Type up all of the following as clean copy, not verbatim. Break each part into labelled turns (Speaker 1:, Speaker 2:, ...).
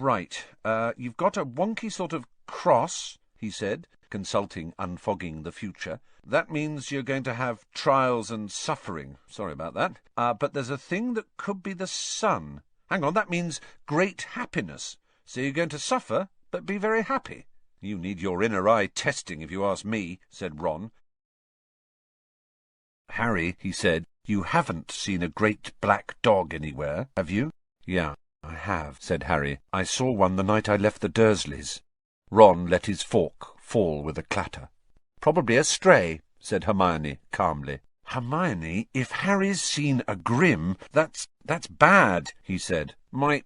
Speaker 1: Right, you've got a wonky sort of cross, he said, consulting Unfogging the Future. That means you're going to have trials and suffering. Sorry about that. But there's a thing that could be the sun. Hang on, that means great happiness. So you're going to suffer, but be very happy. You need your inner eye testing, if you ask me, said Ron. Harry, he said, you haven't seen a great black dog anywhere, have you? Yeah, I have, said Harry. I saw one the night I left the Dursleys. Ron let his fork fall with a clatter. Probably a stray, said Hermione calmly. Hermione, if Harry's seen a Grim, that's bad, he said. My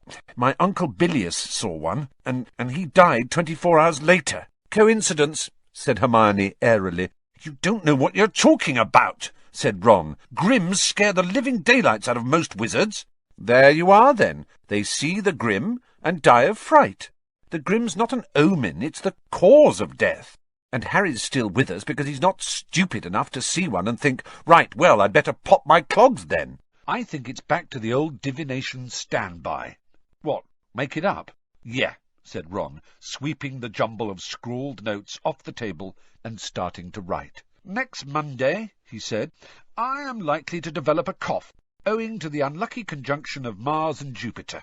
Speaker 1: Uncle Bilious saw one, and he died 24 hours later. Coincidence, said Hermione airily. You don't know what you're talking about, said Ron. Grims scare the living daylights out of most wizards. There you are, then. They see the Grim and die of fright. The Grim's not an omen, it's the cause of death. And Harry's still with us because he's not stupid enough to see one and think, right, well, I'd better pop my clogs then. I think it's back to the old divination standby. What, make it up? Yeah, said Ron, sweeping the jumble of scrawled notes off the table and starting to write. Next Monday, he said, I am likely to develop a cough, owing to the unlucky conjunction of Mars and Jupiter.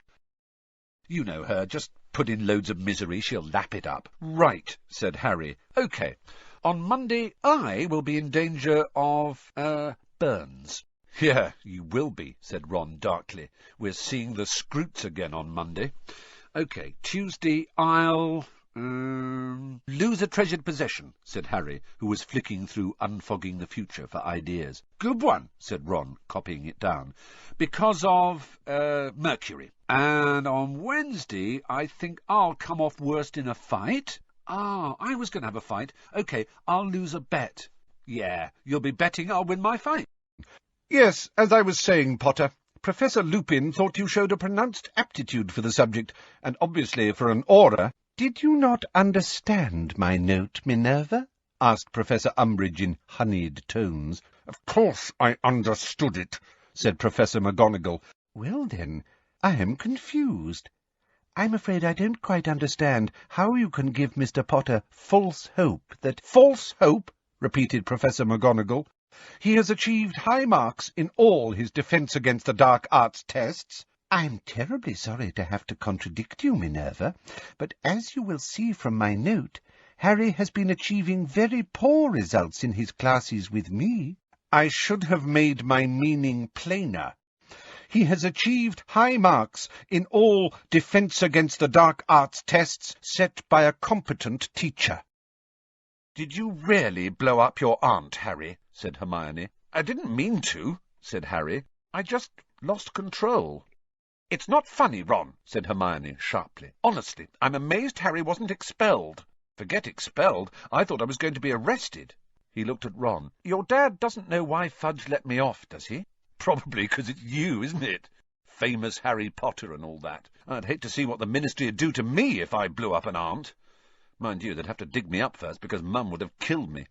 Speaker 1: You know her, just put in loads of misery, she'll lap it up. Right, said Harry. OK. On Monday I will be in danger of, burns. Yeah, you will be, said Ron darkly. We're seeing the Scroots again on Monday. OK, Tuesday I'll... lose a treasured possession, said Harry, who was flicking through Unfogging the Future for ideas. Good one, said Ron, copying it down. Because of, Mercury. And on Wednesday, I think I'll come off worst in a fight. Ah, I was going to have a fight. OK, I'll lose a bet. Yeah, you'll be betting I'll win my fight. Yes, as I was saying, Potter, Professor Lupin thought you showed a pronounced aptitude for the subject, and obviously for an Auror. Did you not understand my note, Minerva? Asked Professor Umbridge in honeyed tones. Of course I understood it, said Professor McGonagall. Well, then, I am confused. I'm afraid I don't quite understand how you can give Mr. Potter false hope that— False hope, repeated Professor McGonagall. He has achieved high marks in all his Defence Against the Dark Arts tests. I'm terribly sorry to have to contradict you, Minerva, but as you will see from my note, Harry has been achieving very poor results in his classes with me. I should have made my meaning plainer. He has achieved high marks in all Defence Against the Dark Arts tests set by a competent teacher. Did you really blow up your aunt, Harry? Said Hermione. I didn't mean to, said Harry. I just lost control. It's not funny, Ron, said Hermione sharply. Honestly, I'm amazed Harry wasn't expelled. Forget expelled. I thought I was going to be arrested. He looked at Ron. Your dad doesn't know why Fudge let me off, does he? Probably because it's you, isn't it? Famous Harry Potter and all that. I'd hate to see what the Ministry would do to me if I blew up an aunt. Mind you, they'd have to dig me up first, because Mum would have killed me.